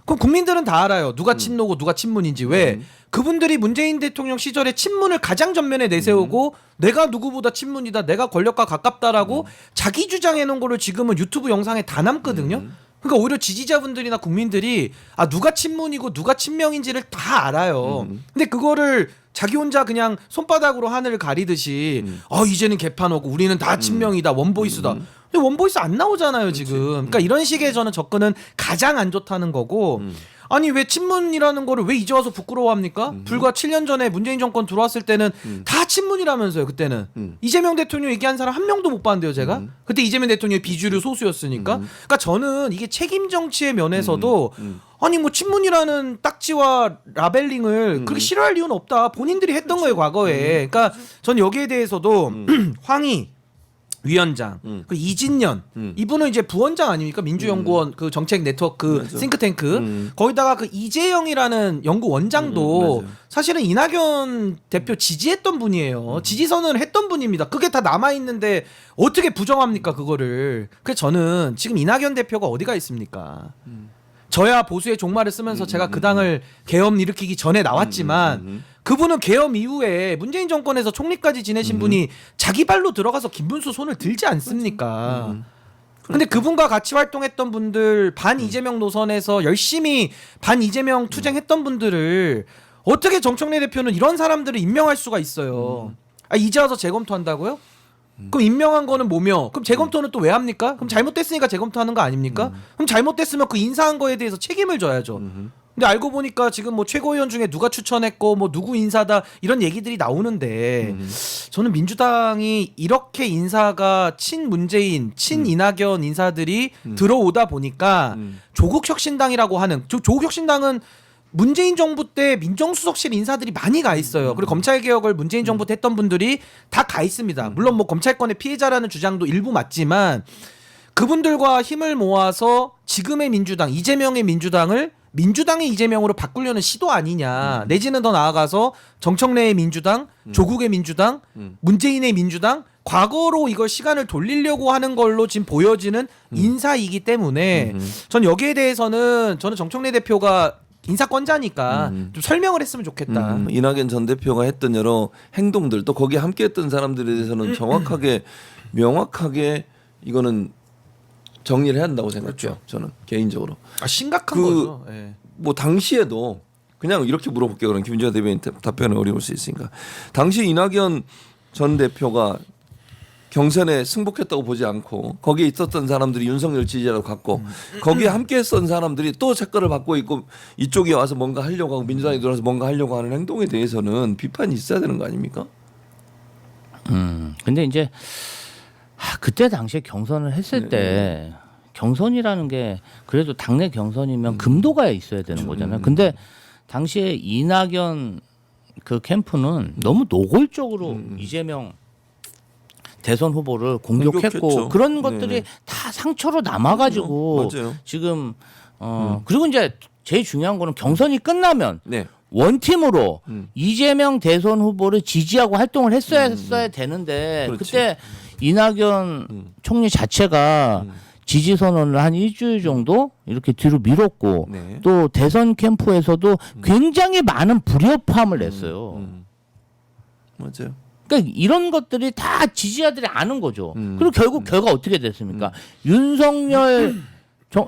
그럼 국민들은 다 알아요. 누가 친노고 누가 친문인지. 왜? 그분들이 문재인 대통령 시절에 친문을 가장 전면에 내세우고 내가 누구보다 친문이다. 내가 권력과 가깝다라고 자기 주장해놓은 거를 지금은 유튜브 영상에 다 남거든요. 그러니까 오히려 지지자분들이나 국민들이 아 누가 친문이고 누가 친명인지를 다 알아요. 근데 그거를 자기 혼자 그냥 손바닥으로 하늘을 가리듯이 이제는 개판 오고 우리는 다 친명이다 원보이스다. 근데 원보이스 안 나오잖아요 지금. 그러니까 이런 식의 저는 접근은 가장 안 좋다는 거고. 아니 왜 친문이라는 거를 왜 이제 와서 부끄러워합니까? 불과 7년 전에 문재인 정권 들어왔을 때는 다 친문이라면서요. 그때는 이재명 대통령 얘기한 사람 한 명도 못 봤는데요 제가. 그때 이재명 대통령이 비주류 소수였으니까. 그러니까 저는 이게 책임 정치의 면에서도 아니 뭐 친문이라는 딱지와 라벨링을 그렇게 싫어할 이유는 없다. 본인들이 했던 거예요 과거에. 그러니까 전 여기에 대해서도 황희 위원장, 그 이진년 이분은 이제 부원장 아닙니까? 민주연구원 그 정책 네트워크 싱크탱크 거기다가 그 이재영이라는 연구원장도 사실은 이낙연 대표 지지했던 분이에요. 지지선언을 했던 분입니다. 그게 다 남아 있는데 어떻게 부정합니까 그거를? 그래서 저는 지금 이낙연 대표가 어디가 있습니까? 저야 보수의 종말을 쓰면서 제가 그 당을 계엄 일으키기 전에 나왔지만 그분은 계엄 이후에 문재인 정권에서 총리까지 지내신 분이 자기 발로 들어가서 김문수 손을 들지 않습니까? 근데 그분과 같이 활동했던 분들 반 이재명 노선에서 열심히 반 이재명 투쟁했던 분들을 어떻게 정청래 대표는 이런 사람들을 임명할 수가 있어요? 아, 이제 와서 재검토한다고요? 그럼 임명한 거는 뭐며? 그럼 재검토는 또 왜 합니까? 그럼 잘못됐으니까 재검토하는 거 아닙니까? 그럼 잘못됐으면 그 인사한 거에 대해서 책임을 져야죠. 근데 알고 보니까 지금 뭐 최고위원 중에 누가 추천했고 뭐 누구 인사다 이런 얘기들이 나오는데 저는 민주당이 이렇게 인사가 친문재인, 친이낙연 인사들이 들어오다 보니까 조국혁신당이라고 하는 조국혁신당은 문재인 정부 때 민정수석실 인사들이 많이 가 있어요. 그리고 검찰개혁을 문재인 정부 때 했던 분들이 다 가 있습니다. 물론 뭐 검찰권의 피해자라는 주장도 일부 맞지만 그분들과 힘을 모아서 지금의 민주당, 이재명의 민주당을 민주당의 이재명으로 바꾸려는 시도 아니냐. 내지는 더 나아가서 정청래의 민주당, 조국의 민주당, 문재인의 민주당 과거로 이걸 시간을 돌리려고 하는 걸로 지금 보여지는 인사이기 때문에 전 여기에 대해서는 저는 정청래 대표가 인사권자니까 좀 설명을 했으면 좋겠다. 이낙연 전 대표가 했던 여러 행동들 또 거기에 함께했던 사람들에 대해서는 정확하게 명확하게 이거는 정리를 해야 한다고 생각해요. 그렇죠. 저는 개인적으로. 아, 심각한 거죠. 예. 뭐 당시에도 그냥 이렇게 물어볼게요. 그럼 김준하 대변인 답변이 어려울 수 있으니까. 당시 이낙연 전 대표가 경선에 승복했다고 보지 않고 거기에 있었던 사람들이 윤석열 지지자로 갔고 거기에 함께했던 사람들이 또 책거를 받고 있고 이쪽에 와서 뭔가 하려고 하고 민주당에 들어와서 뭔가 하려고 하는 행동에 대해서는 비판이 있어야 되는 거 아닙니까? 근데 이제 그때 당시에 경선을 했을 때 경선이라는 게 그래도 당내 경선이면 금도가 있어야 되는 거잖아요. 근데 당시에 이낙연 그 캠프는 너무 노골적으로 이재명 대선 후보를 공격했고 공격했죠. 그런 것들이 네네. 다 상처로 남아가지고 맞아요. 지금 그리고 이제 제일 중요한 거는 경선이 끝나면 네. 원팀으로 이재명 대선 후보를 지지하고 활동을 했어야 되는데 그렇지. 그때 이낙연 총리 자체가 지지 선언을 한 일주일 정도 이렇게 뒤로 밀었고 네. 또 대선 캠프에서도 굉장히 많은 불협화음을 냈어요. 맞아요. 그러니까 이런 것들이 다 지지자들이 아는 거죠. 그리고 결국 결과 어떻게 됐습니까? 윤석열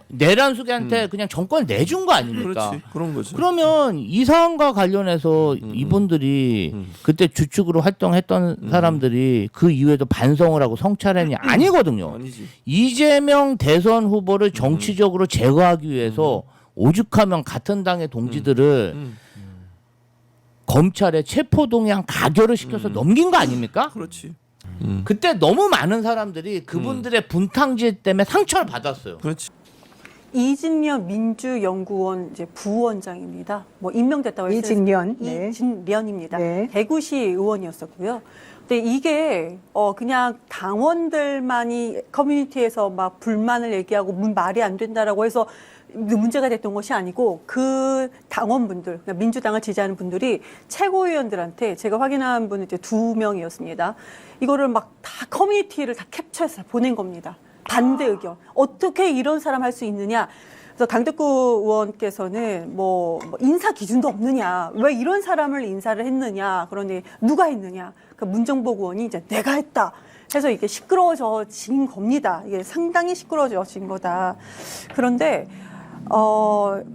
내란숙이한테 그냥 정권을 내준 거 아닙니까? 그렇지. 그런 거죠. 그러면 이 사안과 관련해서 이분들이 그때 주축으로 활동했던 사람들이 그 이후에도 반성을 하고 성찰했냐? 아니거든요. 아니지. 이재명 대선 후보를 정치적으로 제거하기 위해서 오죽하면 같은 당의 동지들을 검찰에 체포동의안 가결을 시켜서 넘긴 거 아닙니까? 그렇지. 그때 너무 많은 사람들이 그분들의 분탕질 때문에 상처를 받았어요. 그렇지. 이진년 민주연구원 이제 부원장입니다. 뭐 임명됐다고 했어요. 이진년. 네. 이진련입니다. 네. 대구시 의원이었었고요. 근데 이게 그냥 당원들만이 커뮤니티에서 막 불만을 얘기하고 말이 안 된다라고 해서 문제가 됐던 것이 아니고 그 당원분들, 그러니까 민주당을 지지하는 분들이 최고위원들한테 제가 확인한 분은 이제 2명이었습니다. 이거를 막 다 커뮤니티를 다 캡처해서 보낸 겁니다. 반대 의견. 어떻게 이런 사람 할 수 있느냐. 그래서 강덕구 의원께서는 뭐 인사 기준도 없느냐, 왜 이런 사람을 인사를 했느냐, 그러니 누가 했느냐. 그 문정복 의원이 이제 내가 했다 해서 이게 시끄러워진 겁니다. 이게 상당히 시끄러워진 거다. 그런데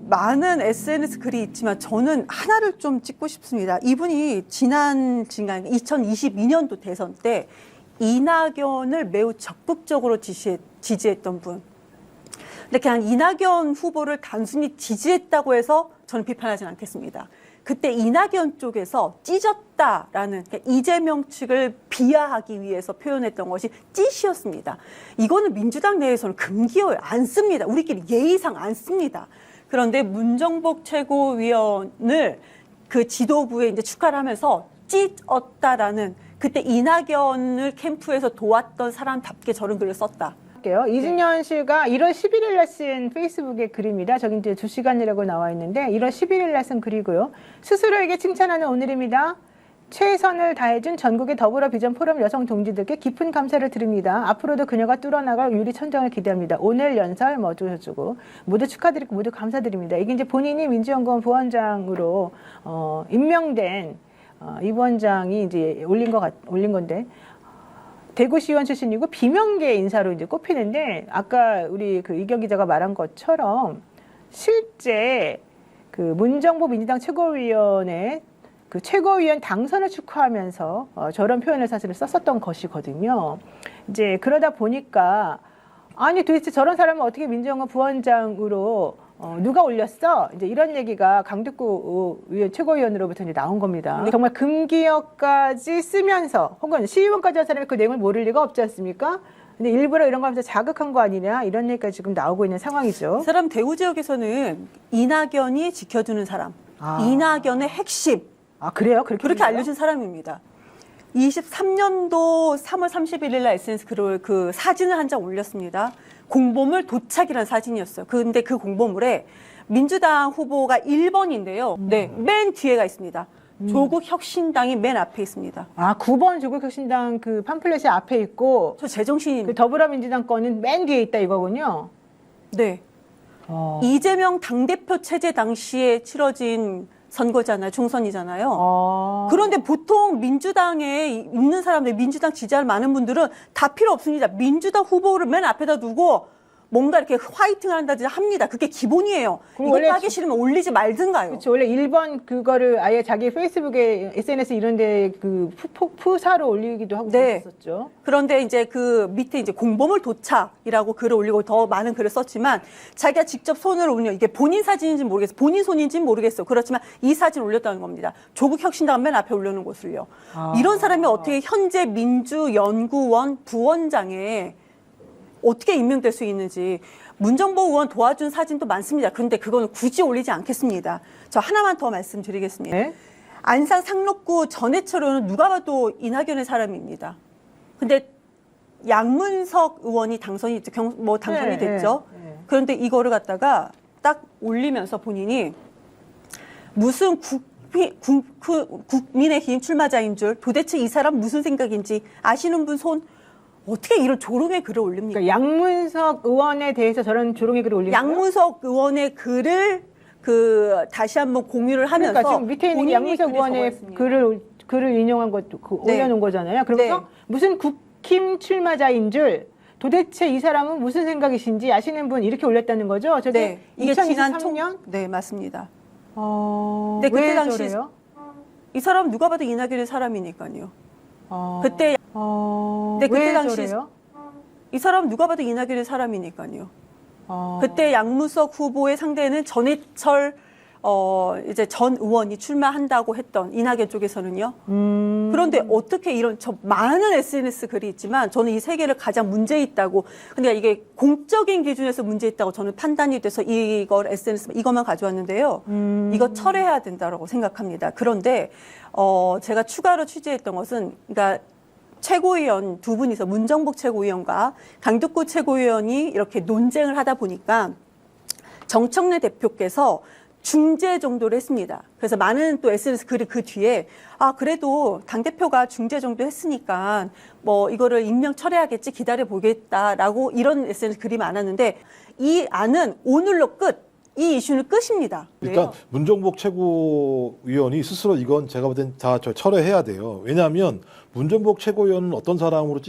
많은 SNS 글이 있지만 저는 하나를 좀 찍고 싶습니다. 이분이 지난 2022년도 대선 때 이낙연을 매우 적극적으로 지지했던 분. 근데 그냥 이낙연 후보를 단순히 지지했다고 해서 저는 비판하진 않겠습니다. 그때 이낙연 쪽에서 찢었다라는, 그러니까 이재명 측을 비하하기 위해서 표현했던 것이 찢이었습니다. 이거는 민주당 내에서는 금기어예요. 안 씁니다. 우리끼리 예의상 안 씁니다. 그런데 문정복 최고위원을 그 지도부에 이제 축하를 하면서 찢었다라는, 그때 이낙연을 캠프에서 도왔던 사람답게 저런 글을 썼다. 게요. 이준현 씨가 1월 11일 날 쓴 페이스북의 글입니다. 저기 이제 2시간이라고 나와 있는데 1월 11일 날 쓴 글이고요. 스스로에게 칭찬하는 오늘입니다. 최선을 다해준 전국의 더불어 비전 포럼 여성 동지들께 깊은 감사를 드립니다. 앞으로도 그녀가 뚫어나갈 유리 천장을 기대합니다. 오늘 연설 어쩌고 모두 축하드리고 모두 감사드립니다. 이게 이제 본인이 민주연구원 부원장으로 임명된 이 부원장이 이제 올린 건데. 대구시의원 출신이고 비명계 인사로 이제 꼽히는데 아까 우리 그 이경 기자가 말한 것처럼 실제 그 문정복 민주당 최고위원의 그 최고위원 당선을 축하하면서 저런 표현을 사실은 썼었던 것이거든요. 이제 그러다 보니까 아니 도대체 저런 사람은 어떻게 민주연구원 부원장으로 누가 올렸어? 이제 이런 얘기가 강덕구 의원 최고위원으로부터 이제 나온 겁니다. 정말 금기어까지 쓰면서 혹은 시의원까지 한 사람이 그 내용을 모를 리가 없지 않습니까? 근데 일부러 이런 거 하면서 자극한 거 아니냐 이런 얘기가 지금 나오고 있는 상황이죠. 이 사람 대구 지역에서는 이낙연이 지켜주는 사람, 이낙연의 핵심. 아 그래요? 그렇게 알려진 사람입니다. 23년도 3월 31일 날 SNS 글을 그 사진을 한 장 올렸습니다. 공보물 도착이라는 사진이었어요. 근데 그 공보물에 민주당 후보가 1번인데요. 네, 맨 뒤에가 있습니다. 조국 혁신당이 맨 앞에 있습니다. 아 9번 조국혁신당 그 팜플렛이 앞에 있고 저 제정신입니다. 그 더불어민주당 거는 맨 뒤에 있다 이거군요. 네. 이재명 당대표 체제 당시에 치러진 선거잖아요. 총선이잖아요. 그런데 보통 민주당에 있는 사람들, 민주당 지지할 많은 분들은 다 필요 없습니다. 민주당 후보를 맨 앞에다 두고 뭔가 이렇게 화이팅을 한다든지 합니다. 그게 기본이에요. 이거 하기 싫으면 올리지 말든가요. 그렇죠. 원래 1번 그거를 아예 자기 페이스북에 SNS 이런 데 그 푸사로 올리기도 하고 그랬었죠. 그런데 이제 그 밑에 이제 공보물 도착이라고 글을 올리고 더 많은 글을 썼지만 자기가 직접 손으로 올려 이게 본인 사진인지 모르겠어. 본인 손인지는 모르겠어. 그렇지만 이 사진 올렸다는 겁니다. 조국 혁신당 맨 앞에 올려놓은 것을요. 이런 사람이 어떻게 현재 민주연구원 부원장에 어떻게 임명될 수 있는지. 문정복 의원 도와준 사진도 많습니다. 그런데 그거는 굳이 올리지 않겠습니다. 저 하나만 더 말씀드리겠습니다. 네? 안산 상록구 전해철로는 누가 봐도 이낙연의 사람입니다. 근데 양문석 의원이 당선이 됐죠. 네. 그런데 이거를 갖다가 딱 올리면서 본인이 무슨 국민의힘 출마자인 줄 도대체 이 사람 무슨 생각인지 아시는 분 손? 어떻게 이런 조롱의 글을 올립니까? 그러니까 양문석 의원에 대해서 저런 조롱의 글을 올린 거예요? 양문석 의원의 글을 다시 한번 공유를 하면서 그러니까 지금 밑에 있는 양문석 의원의 글을 인용한 것도 올려놓은 거잖아요. 그래서 무슨 국힘 출마자인 줄 도대체 이 사람은 무슨 생각이신지 아시는 분 이렇게 올렸다는 거죠? 저게 이게 2023년? 네, 맞습니다. 네, 그때 왜 당시 저래요? 이 사람 누가 봐도 이낙연의 사람이니까요. 그때 네, 그때 왜 당시 저래요? 이 사람 누가 봐도 이낙연의 사람이니까요. 그때 양문석 후보의 상대는 전해철 이제 전 의원이 출마한다고 했던 이낙연 쪽에서는요. 그런데 어떻게 이런 많은 SNS 글이 있지만 저는 이 세 개를 가장 문제 있다고. 근데 이게 공적인 기준에서 문제 있다고 저는 판단이 돼서 이걸 SNS 이것만 가져왔는데요. 이거 철회해야 된다고 생각합니다. 그런데 제가 추가로 취재했던 것은 그러니까 최고위원 두 분이서 문정복 최고위원과 강덕구 최고위원이 이렇게 논쟁을 하다 보니까 정청래 대표께서 중재 정도를 했습니다. 그래서 많은 또 SNS 글이 그 뒤에 그래도 당대표가 중재 정도 했으니까 뭐 이거를 임명 철회하겠지 기다려 보겠다라고 이런 SNS 글이 많았는데 이 안은 오늘로 끝. 이 이슈는 끝입니다. 일단 그래요. 문정복 최고위원이 스스로 이건 제가 볼 땐 다 철회해야 돼요. 왜냐하면 문정복 최고위원은 어떤 사람으로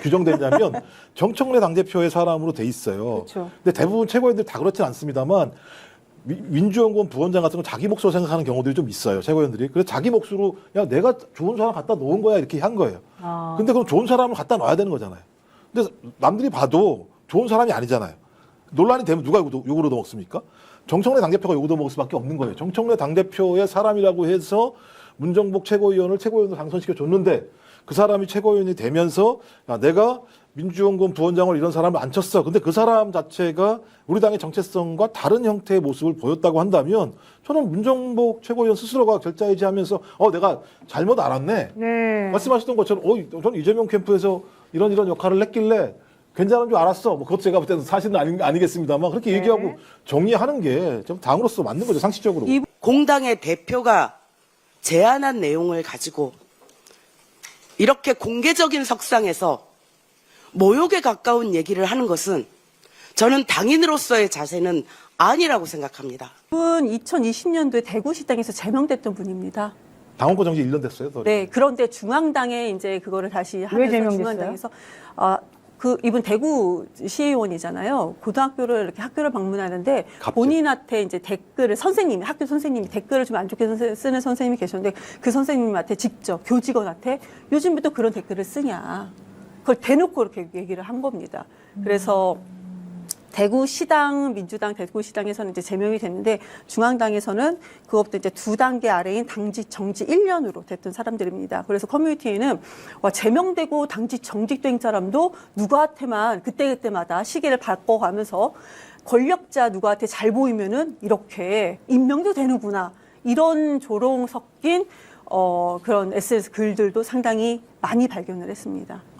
규정됐냐면 정청래 당대표의 사람으로 돼 있어요. 그렇죠. 근데 대부분 최고위원들 다 그렇진 않습니다만 민주연구원 부원장 같은 건 자기 몫으로 생각하는 경우들이 좀 있어요. 최고위원들이. 그래서 자기 몫으로 야 내가 좋은 사람 갖다 놓은 거야 이렇게 한 거예요. 근데 그럼 좋은 사람을 갖다 놔야 되는 거잖아요. 근데 남들이 봐도 좋은 사람이 아니잖아요. 논란이 되면 누가 욕을 얻어먹습니까? 정청래 당대표가 욕을 얻어먹을 수밖에 없는 거예요. 정청래 당대표의 사람이라고 해서 문정복 최고위원을 최고위원으로 당선시켜 줬는데 그 사람이 최고위원이 되면서 야, 내가 민주연구원 부원장을 이런 사람을 안 쳤어. 근데 그 사람 자체가 우리 당의 정체성과 다른 형태의 모습을 보였다고 한다면 저는 문정복 최고위원 스스로가 결자해지하면서 내가 잘못 알았네. 네. 말씀하셨던 것처럼 저는 이재명 캠프에서 이런 역할을 했길래 괜찮은 줄 알았어. 뭐 그것도 제가 볼 때는 사실은 아니겠습니다만 그렇게 얘기하고 정리하는 게 좀 당으로서 맞는 거죠, 상식적으로. 공당의 대표가 제안한 내용을 가지고 이렇게 공개적인 석상에서 모욕에 가까운 얘기를 하는 것은 저는 당인으로서의 자세는 아니라고 생각합니다. 이분 2020년도에 대구시당에서 제명됐던 분입니다. 당원권 정지 1년 됐어요. 더. 네, 그런데 중앙당에 이제 그거를 다시 하면서 제명됐어요? 중앙당에서 이분 대구 시의원이잖아요. 고등학교를 이렇게 학교를 방문하는데 갑자기. 본인한테 이제 댓글을 학교 선생님이 댓글을 좀 안 좋게 쓰는 선생님이 계셨는데 그 선생님한테 직접 교직원한테 요즘부터 그런 댓글을 쓰냐. 그걸 대놓고 이렇게 얘기를 한 겁니다. 그래서 대구시당, 민주당 대구시당에서는 이제 제명이 됐는데 중앙당에서는 그것부터 이제 2단계 아래인 당직 정지 1년으로 됐던 사람들입니다. 그래서 커뮤니티에는 제명되고 당직 정직된 사람도 누구한테만 그때그때마다 시기를 바꿔가면서 권력자 누구한테 잘 보이면은 이렇게 임명도 되는구나. 이런 조롱 섞인 그런 SNS 글들도 상당히 많이 발견을 했습니다.